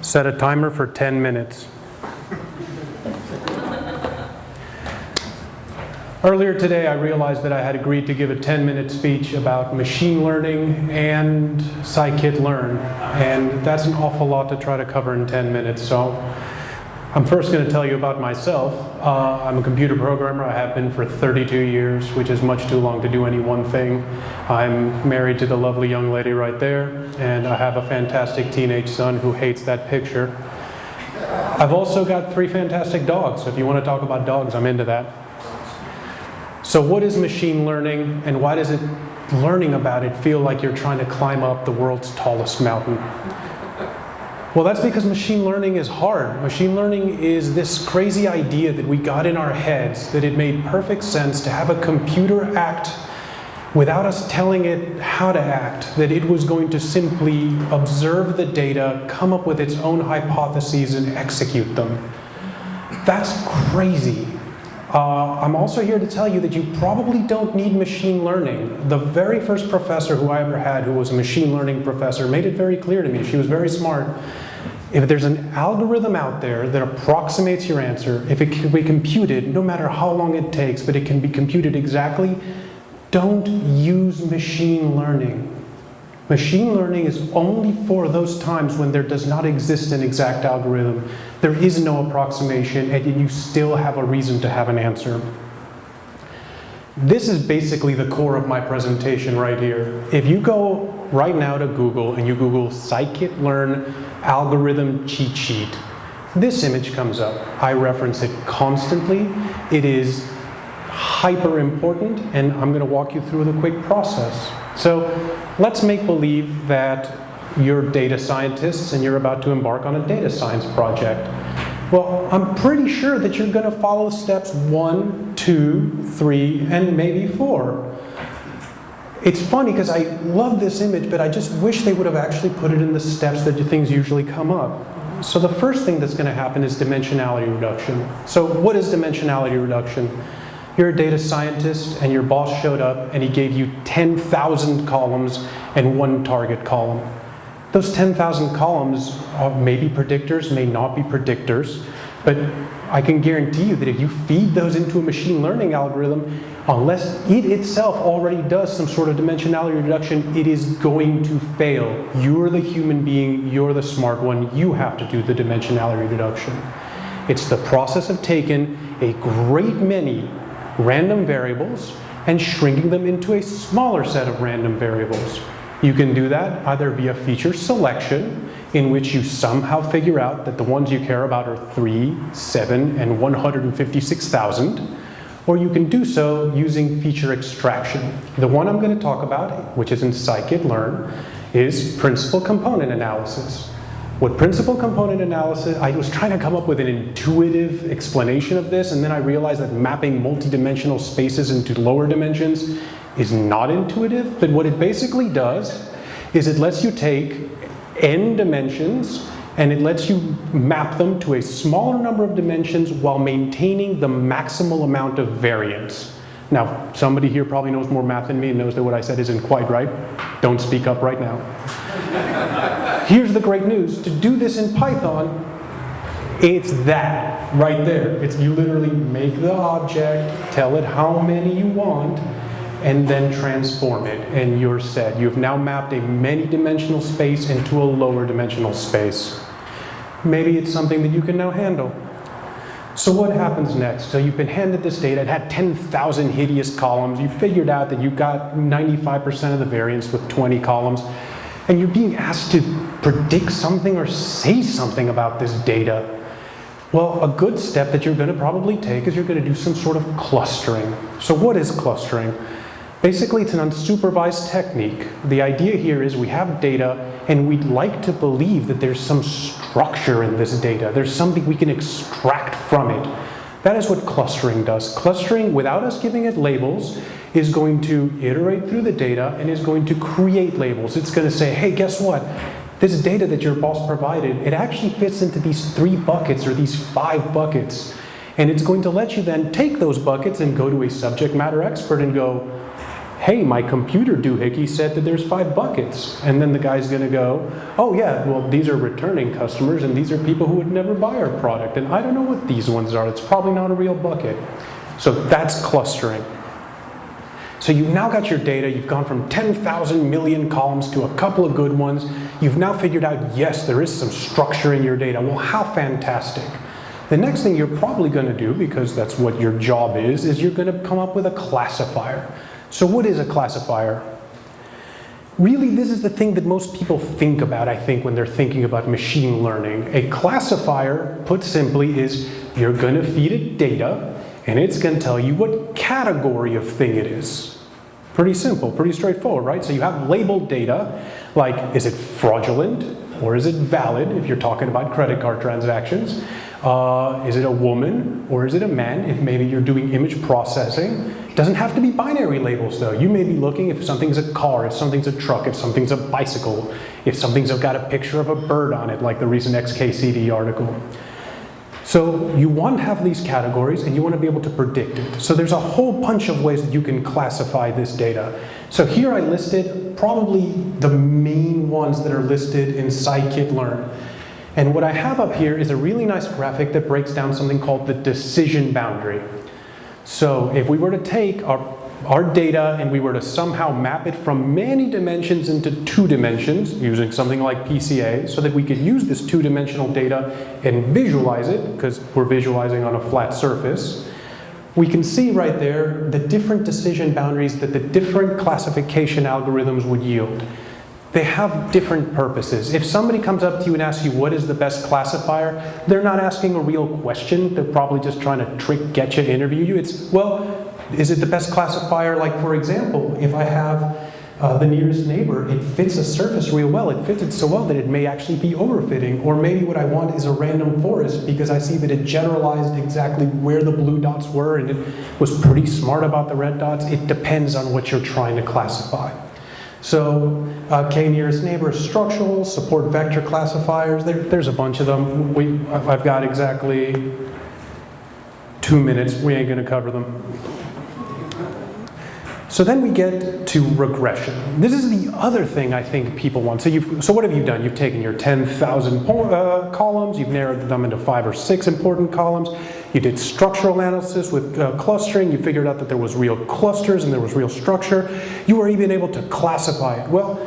Set a timer for 10 minutes. Earlier today, I realized that I had agreed to give a 10-minute speech about machine learning and Scikit-learn, and that's an awful lot to try to cover in 10 minutes. So I'm first going to tell you about myself. I'm a computer programmer. I have been for 32 years, which is much too long to do any one thing. I'm married to the lovely young lady right there, and I have a fantastic teenage son who hates that picture. I've also got 3 fantastic dogs, so if you want to talk about dogs, I'm into that. So what is machine learning, and why does learning about it feel like you're trying to climb up the world's tallest mountain? Well, that's because machine learning is hard. Machine learning is this crazy idea that we got in our heads that it made perfect sense to have a computer act without us telling it how to act, that it was going to simply observe the data, come up with its own hypotheses, and execute them. That's crazy. I'm also here to tell you that you probably don't need machine learning. The very first professor who I ever had who was a machine learning professor made it very clear to me. She was very smart. If there's an algorithm out there that approximates your answer, if it can be computed, no matter how long it takes, but it can be computed exactly, don't use machine learning. Machine learning is only for those times when there does not exist an exact algorithm. There is no approximation, and you still have a reason to have an answer. This is basically the core of my presentation right here. If you go right now to Google and you Google Scikit-learn algorithm cheat sheet, this image comes up. I reference it constantly. It is hyper important, and I'm going to walk you through the quick process. So let's make believe that you're data scientists and you're about to embark on a data science project. Well, I'm pretty sure that you're going to follow steps 1, 2, 3, and maybe 4. It's funny because I love this image, but I just wish they would have actually put it in the steps that things usually come up. So the first thing that's going to happen is dimensionality reduction. So what is dimensionality reduction? You're a data scientist and your boss showed up and he gave you 10,000 columns and 1 target column. Those 10,000 columns may be predictors, may not be predictors, but I can guarantee you that if you feed those into a machine learning algorithm, unless it itself already does some sort of dimensionality reduction, it is going to fail. You're the human being, you're the smart one, you have to do the dimensionality reduction. It's the process of taking a great many random variables and shrinking them into a smaller set of random variables. You can do that either via feature selection, in which you somehow figure out that the ones you care about are 3, 7, and 156,000, or you can do so using feature extraction. The one I'm going to talk about, which is in Scikit-learn, is principal component analysis. What principal component analysis, I was trying to come up with an intuitive explanation of this, and then I realized that mapping multidimensional spaces into lower dimensions is not intuitive, but what it basically does is it lets you take n dimensions and it lets you map them to a smaller number of dimensions while maintaining the maximal amount of variance. Now, somebody here probably knows more math than me and knows that what I said isn't quite right. Don't speak up right now. Here's the great news. To do this in Python, it's that right there. It's you literally make the object, tell it how many you want, and then transform it, and you're set. You've now mapped a many-dimensional space into a lower dimensional space. Maybe it's something that you can now handle. So what happens next? So you've been handed this data. It had 10,000 hideous columns. You figured out that you got 95% of the variance with 20 columns. And you're being asked to predict something or say something about this data. Well, a good step that you're going to probably take is you're going to do some sort of clustering. So what is clustering? Basically, it's an unsupervised technique. The idea here is we have data, and we'd like to believe that there's some structure in this data. There's something we can extract from it. That is what clustering does. Clustering, without us giving it labels, is going to iterate through the data and is going to create labels. It's going to say, hey, guess what? This data that your boss provided, it actually fits into these 3 buckets or these 5 buckets. And it's going to let you then take those buckets and go to a subject matter expert and go, hey, my computer doohickey said that there's 5 buckets. And then the guy's gonna go, oh yeah, well these are returning customers and these are people who would never buy our product. And I don't know what these ones are. It's probably not a real bucket. So that's clustering. So you've now got your data, you've gone from 10,000 million columns to a couple of good ones. You've now figured out, yes, there is some structure in your data. Well, how fantastic. The next thing you're probably going to do, because that's what your job is you're going to come up with a classifier. So what is a classifier? Really, this is the thing that most people think about, I think, when they're thinking about machine learning. A classifier, put simply, is you're going to feed it data, and it's going to tell you what category of thing it is. Pretty simple, pretty straightforward, right? So you have labeled data, like is it fraudulent or is it valid if you're talking about credit card transactions? Is it a woman or is it a man if maybe you're doing image processing? It doesn't have to be binary labels though. You may be looking if something's a car, if something's a truck, if something's a bicycle, if something's got a picture of a bird on it, like the recent XKCD article. So you want to have these categories and you want to be able to predict it. So there's a whole bunch of ways that you can classify this data. So here I listed probably the main ones that are listed in Scikit-learn. And what I have up here is a really nice graphic that breaks down something called the decision boundary. So if we were to take our data and we were to somehow map it from many dimensions into 2 dimensions using something like PCA so that we could use this 2-dimensional data and visualize it, because we're visualizing on a flat surface, we can see right there the different decision boundaries that the different classification algorithms would yield. They have different purposes. If somebody comes up to you and asks you what is the best classifier, they're not asking a real question. They're probably just trying to get you, interview you. It's, well, is it the best classifier? Like, for example, if I have the nearest neighbor, it fits a surface real well. It fits it so well that it may actually be overfitting. Or maybe what I want is a random forest because I see that it generalized exactly where the blue dots were and it was pretty smart about the red dots. It depends on what you're trying to classify. So K nearest neighbor is structural, support vector classifiers. There's a bunch of them. I've got exactly 2 minutes. We ain't going to cover them. So then we get to regression. This is the other thing I think people want. So what have you done? You've taken your 10,000 columns, you've narrowed them into 5 or 6 important columns, you did structural analysis with clustering, you figured out that there was real clusters and there was real structure. You were even able to classify it. Well,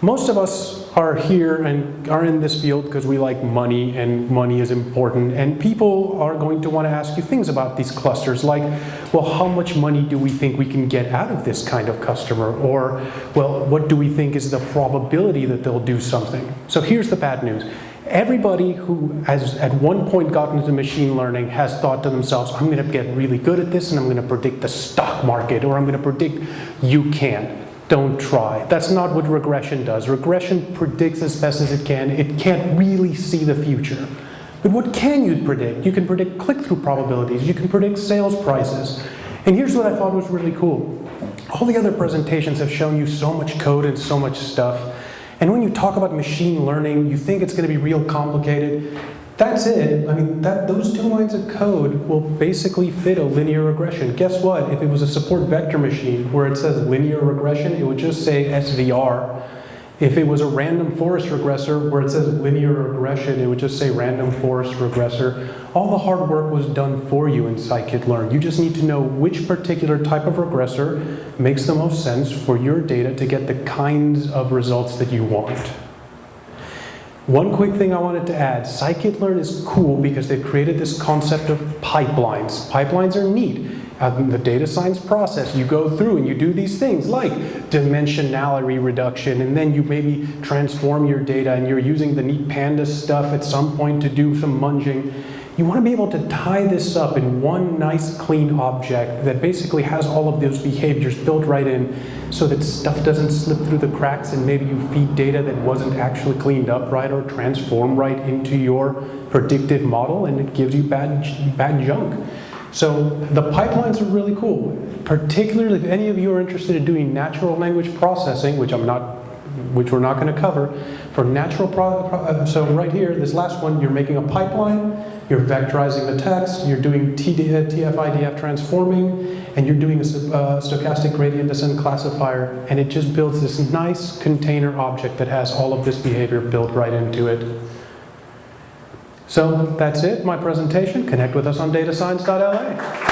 most of us are here and are in this field because we like money and money is important, and people are going to want to ask you things about these clusters like, well, how much money do we think we can get out of this kind of customer? Or, well, what do we think is the probability that they'll do something? So here's the bad news. Everybody who has at one point gotten into machine learning has thought to themselves, I'm going to get really good at this and I'm going to predict the stock market, or I'm going to predict you can't. Don't try. That's not what regression does. Regression predicts as best as it can. It can't really see the future. But what can you predict? You can predict click-through probabilities. You can predict sales prices. And here's what I thought was really cool. All the other presentations have shown you so much code and so much stuff. And when you talk about machine learning, you think it's going to be real complicated. That's it. I mean, those 2 lines of code will basically fit a linear regression. Guess what? If it was a support vector machine where it says linear regression, it would just say SVR. If it was a random forest regressor where it says linear regression, it would just say random forest regressor. All the hard work was done for you in Scikit-learn. You just need to know which particular type of regressor makes the most sense for your data to get the kinds of results that you want. One quick thing I wanted to add, Scikit-learn is cool because they've created this concept of pipelines. Pipelines are neat. In the data science process, you go through and you do these things like dimensionality reduction, and then you maybe transform your data and you're using the neat pandas stuff at some point to do some munging. You want to be able to tie this up in one nice clean object that basically has all of those behaviors built right in so that stuff doesn't slip through the cracks and maybe you feed data that wasn't actually cleaned up right or transformed right into your predictive model and it gives you bad junk. So the pipelines are really cool, particularly if any of you are interested in doing natural language processing, which I'm not which we're not going to cover. For natural so right here, this last one, you're making a pipeline, you're vectorizing the text, you're doing TF-IDF transforming, and you're doing a stochastic gradient descent classifier, and it just builds this nice container object that has all of this behavior built right into it. So that's it, my presentation. Connect with us on DataScience.LA.